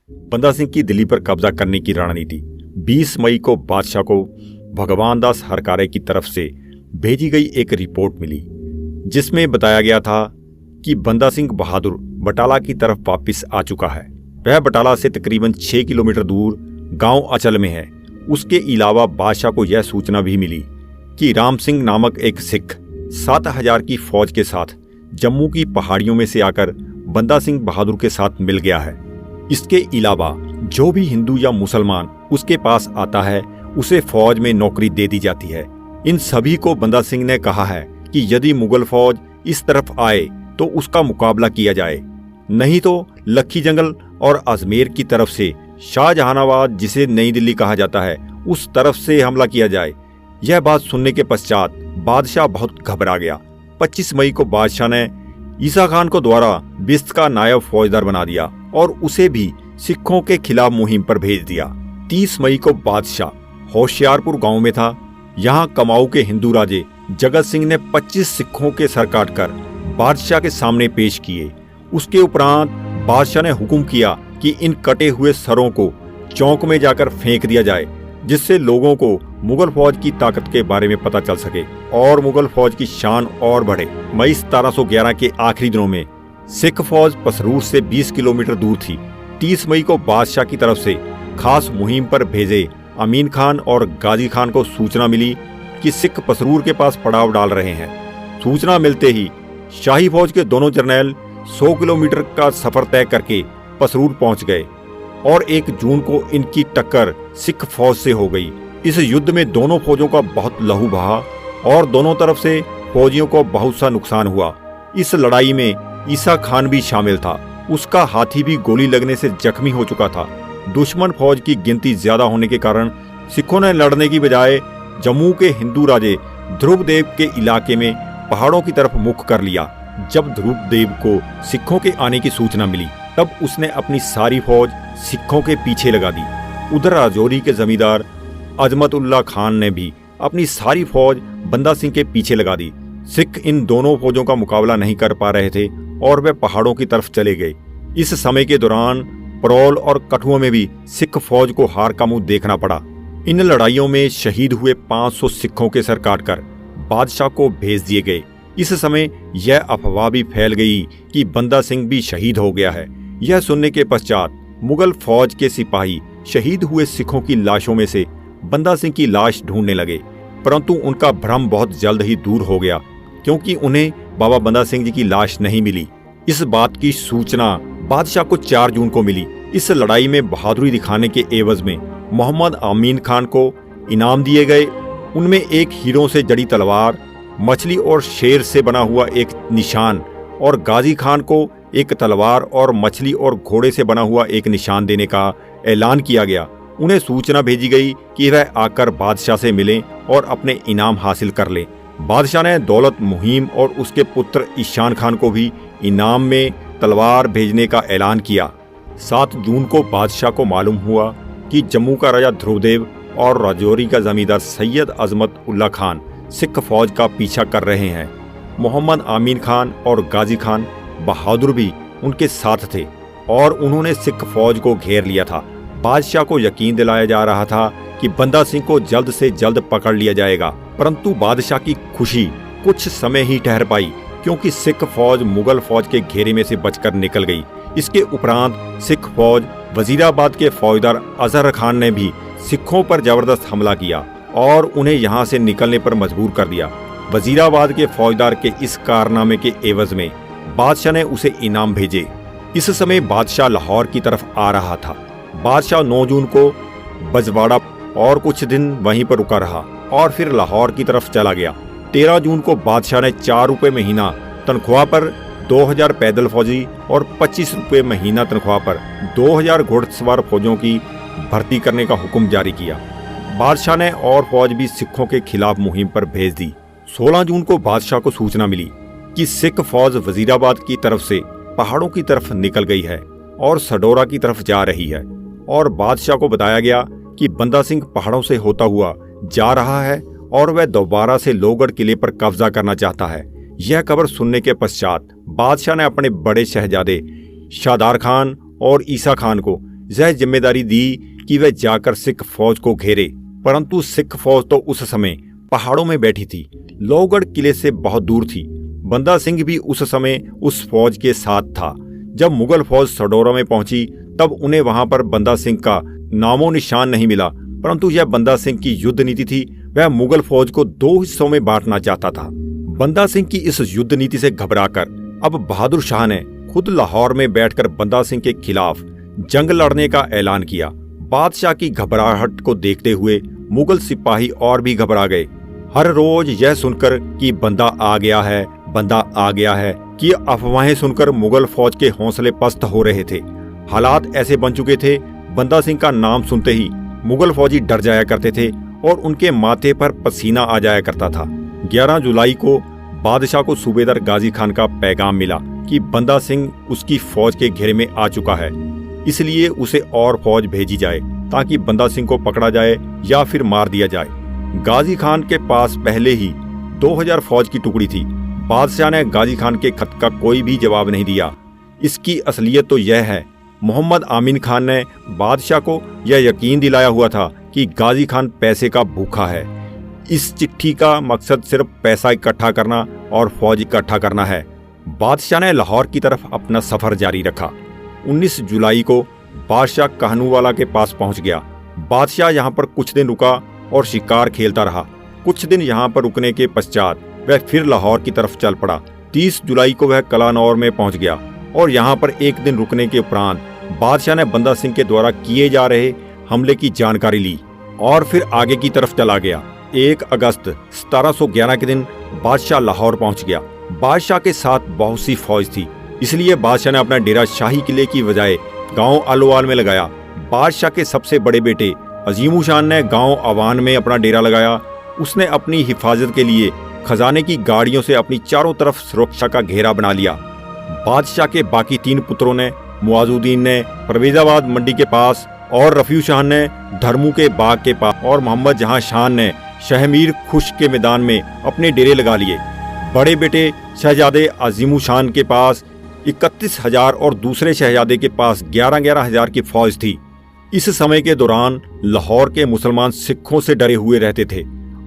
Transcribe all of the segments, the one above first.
बंदा सिंह की दिल्ली पर कब्जा करने की रणनीति। 20 मई को बादशाह को भगवान दास हरकारे की तरफ से भेजी गई एक रिपोर्ट मिली, जिसमें बताया गया था कि बंदा सिंह बहादुर बटाला की तरफ वापस आ चुका है। वह बटाला से तकरीबन 6 किलोमीटर दूर गांव अचल में है। उसके अलावा बादशाह को यह सूचना भी मिली कि राम सिंह नामक एक सिख 7000 की फौज के साथ जम्मू की पहाड़ियों में से आकर बंदा सिंह बहादुर के साथ मिल गया है। इसके अलावा जो भी हिंदू या मुसलमान उसके पास आता है उसे फौज में नौकरी दे दी जाती है। इन सभी को बंदा सिंह ने कहा है कि यदि मुगल फौज इस तरफ आए तो उसका मुकाबला किया जाए, नहीं तो लखी जंगल और अजमेर की तरफ से शाहजहानाबाद, जिसे नई दिल्ली कहा जाता है, उस तरफ से हमला किया जाए। यह बात सुनने के पश्चात बादशाह बहुत घबरा गया। 25 मई को बादशाह ने ईसा खान को द्वारा बिस्त का नायब फौजदार बना दिया और उसे भी सिखों के खिलाफ मुहिम पर भेज दिया। 30 मई को बादशाह होशियारपुर गांव में था। यहाँ कमाऊ के हिंदू राजे जगत सिंह ने 25 सिखों के सर काटकर बादशाह के सामने पेश किए। उसके उपरांत बादशाह ने हुक्म किया कि इन कटे हुए सरों को चौक में जाकर फेंक दिया जाए, जिससे लोगों को मुगल फौज की ताकत के बारे में पता चल सके और मुगल फौज की शान और बढ़े। मई 1711 के आखिरी दिनों में सिख फौज पसरूर से 20 किलोमीटर दूर थी। 30 मई को बादशाह की तरफ से खास मुहिम पर भेजे अमीन खान और गाजी खान को सूचना मिली कि सिख पसरूर के पास पड़ाव डाल रहे हैं। सूचना मिलते ही शाही फौज के दोनों जर्नैल 100 किलोमीटर का सफर तय करके पसरूर पहुंच गए और 1 जून को इनकी टक्कर सिख फौज से हो गई। इस युद्ध में दोनों फौजों का बहुत लहू बहा और दोनों तरफ से फौजियों को बहुत सा नुकसान हुआ। इस लड़ाई में ईसा खान भी शामिल था। उसका हाथी भी गोली लगने से जख्मी हो चुका था। दुश्मन फौज की गिनती ज्यादा होने के कारण सिखों ने लड़ने की बजाय जम्मू के हिंदू राजे ध्रुवदेव के इलाके में पहाड़ों की तरफ मुख कर लिया। जब ध्रुवदेव को सिखों के आने की सूचना मिली, तब उसने अपनी सारी फौज सिखों के पीछे लगा दी। उधर राजौरी के जमींदार अजमतुल्ला खान ने भी अपनी सारी फौज बंदा सिंह के पीछे लगा दी। सिख इन दोनों फौजों का मुकाबला नहीं कर पा रहे थे और वे पहाड़ों की तरफ चले गए। इस समय के दौरान परौल और कठुआ में भी सिख फौज को हार का मुंह देखना पड़ा। इन लड़ाइयों में शहीद हुए 500 सिखों के सर काटकर बादशाह को भेज दिए गए। इस समय यह अफवाह भी फैल गई कि बंदा सिंह भी शहीद हो गया है। यह सुनने के पश्चात मुगल फौज के सिपाही शहीद हुए सिखों की लाशों में से बंदा सिंह की लाश ढूंढने लगे, परंतु उनका भ्रम बहुत जल्द ही दूर हो गया, क्योंकि उन्हें बाबा बंदा सिंह जी की लाश नहीं मिली। इस बात की सूचना बादशाह को 4 जून को मिली। इस लड़ाई में बहादुरी दिखाने के एवज में मोहम्मद अमीन खान को इनाम दिए गए। उनमें एक हीरों से जड़ी तलवार, मछली और शेर से बना हुआ एक निशान और गाजी खान को एक तलवार और मछली और घोड़े से बना हुआ एक निशान देने का ऐलान किया गया। उन्हें सूचना भेजी गई कि वह आकर बादशाह से मिलें और अपने इनाम हासिल कर लें। बादशाह ने दौलत मुहिम और उसके पुत्र ईशान खान को भी इनाम में तलवार भेजने का ऐलान किया। 7 जून को बादशाह को मालूम हुआ कि जम्मू का राजा ध्रुवदेव और राजौरी का जमींदार सैयद अजमत उल्ला खान सिख फौज का पीछा कर रहे हैं। मोहम्मद आमीन खान और गाजी खान बहादुर भी उनके साथ थे और उन्होंने सिख फौज को घेर लिया था। बादशाह को यकीन दिलाया जा रहा था कि बंदा सिंह को जल्द से जल्द पकड़ लिया जाएगा, परंतु बादशाह की खुशी कुछ समय ही ठहर पाई, क्योंकि सिख फौज मुगल फौज के घेरे में से बचकर निकल गई। इसके उपरांत सिख फौज वजीराबाद के फौजदार अजहर खान ने भी सिखों पर जबरदस्त हमला किया और उन्हें यहाँ से निकलने पर मजबूर कर दिया। वजीराबाद के फौजदार के इस कारनामे के एवज में बादशाह ने उसे इनाम भेजे। इस समय बादशाह लाहौर की तरफ आ रहा था। बादशाह 9 जून को बजवाड़ा और कुछ दिन वहीं पर रुका रहा और फिर लाहौर की तरफ चला गया। 13 जून को बादशाह ने 4 रुपये महीना तनख्वाह पर 2000 पैदल फौजी और 25 रुपये महीना तनख्वाह पर 2000 घुड़सवार फौजों की भर्ती करने का हुक्म जारी किया। बादशाह ने और फौज भी सिखों के खिलाफ मुहिम पर भेज दी। 16 जून को बादशाह को सूचना मिली कि सिख फौज वजीराबाद की तरफ से पहाड़ों की तरफ निकल गई है और सडोरा की तरफ जा रही है, और बादशाह को बताया गया कि बंदा सिंह पहाड़ों से होता हुआ जा रहा है और वह दोबारा से लोहगढ़ किले पर कब्जा करना चाहता है। यह खबर सुनने के पश्चात बादशाह ने अपने बड़े शहजादे शादार खान और ईसा खान को यह जिम्मेदारी दी कि वह जाकर सिख फौज को घेरे, परंतु सिख फौज तो उस समय पहाड़ों में बैठी थी, लोहगढ़ किले से बहुत दूर थी। बंदा सिंह भी उस समय उस फौज के साथ था। जब मुगल फौज सडोरा में पहुंची तब उन्हें वहां पर बंदा सिंह का नामो निशान नहीं मिला, परंतु यह बंदा सिंह की युद्ध नीति थी। वह मुगल फौज को 2 हिस्सों में बांटना चाहता था। बंदा सिंह की इस युद्ध नीति से घबराकर अब बहादुर शाह ने खुद लाहौर में बैठकर बंदा सिंह के खिलाफ जंग लड़ने का ऐलान किया। बादशाह की घबराहट को देखते हुए मुगल सिपाही और भी घबरा गए। हर रोज यह सुनकर कि बंदा आ गया है, बंदा आ गया है, कि अफवाहें सुनकर मुगल फौज के हौसले पस्त हो रहे थे। हालात ऐसे बन चुके थे, बंदा सिंह का नाम सुनते ही मुगल फौजी डर जाया करते थे और उनके माथे पर पसीना आ जाया करता था। 11 जुलाई को बादशाह को सूबेदार गाजी खान का पैगाम मिला कि बंदा सिंह उसकी फौज के घेरे में आ चुका है, इसलिए उसे और फौज भेजी जाए ताकि बंदा सिंह को पकड़ा जाए या फिर मार दिया जाए। गाजी खान के पास पहले ही 2000 फौज की टुकड़ी थी। बादशाह ने गाजी खान के खत का कोई भी जवाब नहीं दिया। इसकी असलियत तो यह है, मोहम्मद आमीन खान ने बादशाह को यह यकीन दिलाया हुआ था कि गाजी खान पैसे का भूखा है। इस चिट्ठी का मकसद सिर्फ पैसा इकट्ठा करना और फौज इकट्ठा करना है। बादशाह ने लाहौर की तरफ अपना सफर जारी रखा। 19 जुलाई को बादशाह कहनूवाला के पास पहुंच गया। बादशाह यहाँ पर कुछ दिन रुका और शिकार खेलता रहा। कुछ दिन यहाँ पर रुकने के पश्चात वह फिर लाहौर की तरफ चल पड़ा। 30 जुलाई को वह कलानौर में पहुंच गया और यहाँ पर एक दिन रुकने के उपरांत बादशाह ने बंदा सिंह के द्वारा किए जा रहे हमले की जानकारी ली और फिर आगे की तरफ चला गया। 1 अगस्त 1711 के दिन बादशाह लाहौर पहुंच गया। बादशाह के साथ बहुत सी फौज थी, इसलिए बादशाह ने अपना डेरा शाही किले की बजाय गांव आलोवाल में लगाया। बादशाह के सबसे बड़े बेटे अजीमू शान ने गांव अवान में अपना डेरा लगाया। उसने अपनी हिफाजत के लिए खजाने की गाड़ियों से अपनी चारों तरफ सुरक्षा का घेरा बना लिया। बादशाह के बाकी 3 पुत्रों ने, मुआजुद्दीन ने परवेजाबाद मंडी के पास और रफीउ शाह ने धर्मू के बाग के पास और मोहम्मद जहां शान ने शहमीर खुश के मैदान में अपने डेरे लगा लिए। बड़े बेटे शहजादे अजीमू शान के पास 31,000 और दूसरे शहजादे के पास 11,000 की फौज थी। इस समय के दौरान लाहौर के मुसलमान सिखों से डरे हुए रहते थे।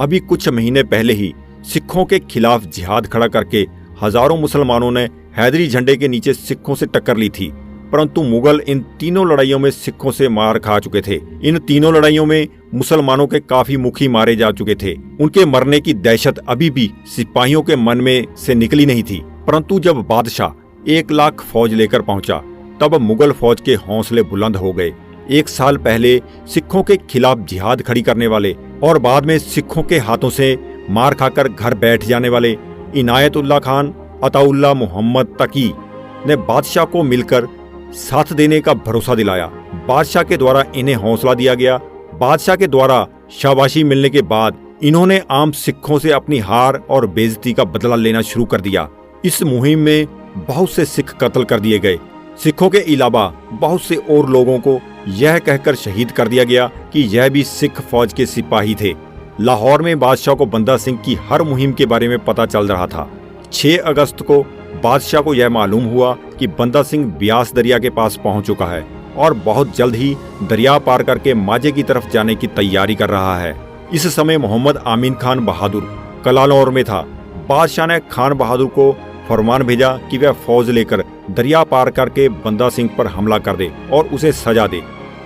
अभी कुछ महीने पहले ही सिखों के खिलाफ जिहाद खड़ा करके हजारों मुसलमानों ने हैदरी झंडे के नीचे सिखों से टक्कर ली थी, परंतु मुगल इन तीनों लड़ाइयों में सिखों से मार खा चुके थे। इन तीनों लड़ाइयों में मुसलमानों के काफी मुखी मारे जा चुके थे। उनके मरने की दहशत अभी भी सिपाहियों के मन में से निकली नहीं थी। परंतु जब बादशाह 1 लाख फौज लेकर पहुंचा तब मुगल फौज के हौसले बुलंद हो गए। 1 साल पहले सिखों के खिलाफ जिहाद खड़ी करने वाले और बाद में सिखों के हाथों से मार खाकर घर बैठ जाने वाले इनायतुल्लाह खान, अताउल्लाह मोहम्मद तकी ने बादशाह को मिलकर साथ देने का भरोसा दिलाया। बादशाह के द्वारा इन्हें हौसला दिया गया। बादशाह के द्वारा शाबाशी मिलने के बाद इन्होंने आम सिखों से अपनी हार और बेइज्जती का बदला लेना शुरू कर दिया। इस मुहिम में बहुत से सिख कत्ल कर दिए गए। सिखों के अलावा बहुत से और लोगों को यह कहकर शहीद कर दिया गया कि यह भी सिख फौज के सिपाही थे। लाहौर में बादशाह को बंदा सिंह की हर मुहिम के बारे में पता चल रहा था। 6 अगस्त को बादशाह को यह मालूम हुआ कि बंदा सिंह ब्यास दरिया के पास पहुंच चुका है और बहुत जल्द ही दरिया पार करके माजे की तरफ जाने की तैयारी कर रहा है। इस समय मोहम्मद आमीन खान बहादुर कलानौर में था। बादशाह ने खान बहादुर को फरमान भेजा कि वह फौज लेकर दरिया पार करके बंदा सिंह पर हमला कर दे और उसे सजा दे।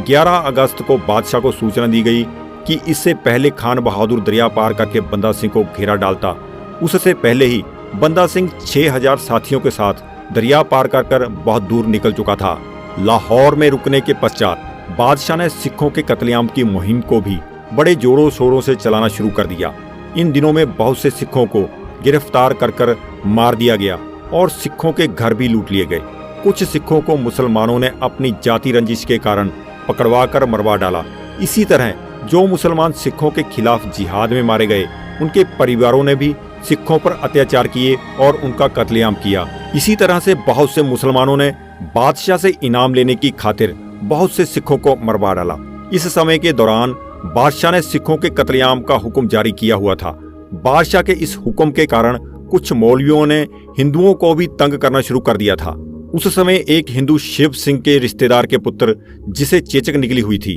11 अगस्त को बादशाह को सूचना दी गई कि इससे पहले खान बहादुर दरिया पार करके बंदा सिंह को घेरा डालता, उससे पहले ही बंदा सिंह 6000 साथियों के साथ दरिया पार कर बहुत दूर निकल चुका था। लाहौर में रुकने के पश्चात बादशाह ने सिखों के कत्लेआम की मुहिम को भी बड़े जोरों शोरों से चलाना शुरू कर दिया। इन दिनों में बहुत से सिखों को गिरफ्तार कर मार दिया गया और सिखों के घर भी लूट लिए गए। कुछ सिखों को मुसलमानों ने अपनी जाति रंजिश के कारण पकड़वा कर मरवा डाला। इसी तरह जो मुसलमान सिखों के खिलाफ जिहाद में मारे गए, उनके परिवारों ने भी सिखों पर अत्याचार किए और उनका कत्लेआम किया। इसी तरह से बहुत से मुसलमानों ने बादशाह से इनाम लेने की खातिर बहुत से सिखों को मरवा डाला। इस समय के दौरान बादशाह ने सिखों के कत्लेआम का हुक्म जारी किया हुआ था। बादशाह के इस हुक्म के कारण कुछ मौलवियों ने हिंदुओं को भी तंग करना शुरू कर दिया था। उस समय एक हिंदू शिव सिंह के रिश्तेदार के पुत्र जिसे चेचक निकली हुई थी,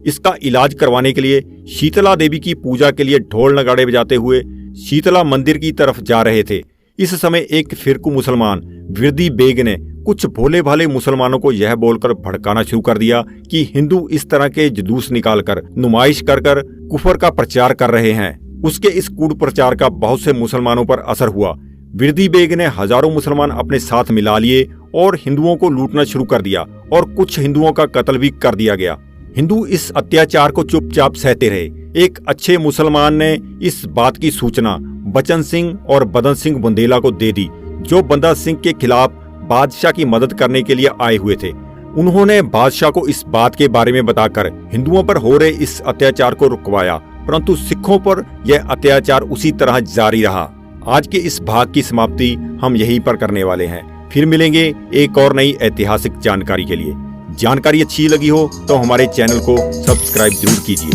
इसका इलाज करवाने के लिए शीतला देवी की पूजा के लिए ढोल नगाड़े बजाते हुए शीतला मंदिर की तरफ जा रहे थे। इस समय एक फिरकू मुसलमान विरदी बेग ने कुछ भोले भाले मुसलमानों को यह बोलकर भड़काना शुरू कर दिया कि हिंदू इस तरह के जुलूस निकालकर नुमाइश कर कुफर का प्रचार कर रहे हैं। उसके इस कूड़ प्रचार का बहुत से मुसलमानों पर असर हुआ। विरदी बेग ने हजारों मुसलमान अपने साथ मिला लिए और हिंदुओं को लूटना शुरू कर दिया और कुछ हिंदुओं का कत्ल भी कर दिया गया। हिंदू इस अत्याचार को चुपचाप सहते रहे। एक अच्छे मुसलमान ने इस बात की सूचना बचन सिंह और बदन सिंह बुंदेला को दे दी, जो बंदा सिंह के खिलाफ बादशाह की मदद करने के लिए आए हुए थे। उन्होंने बादशाह को इस बात के बारे में बताकर हिंदुओं पर हो रहे इस अत्याचार को रुकवाया, परंतु सिखों पर यह अत्याचार उसी तरह जारी रहा। आज के इस भाग की समाप्ति हम यहीं पर करने वाले हैं। फिर मिलेंगे एक और नई ऐतिहासिक जानकारी के लिए। जानकारी अच्छी लगी हो तो हमारे चैनल को सब्सक्राइब जरूर कीजिए।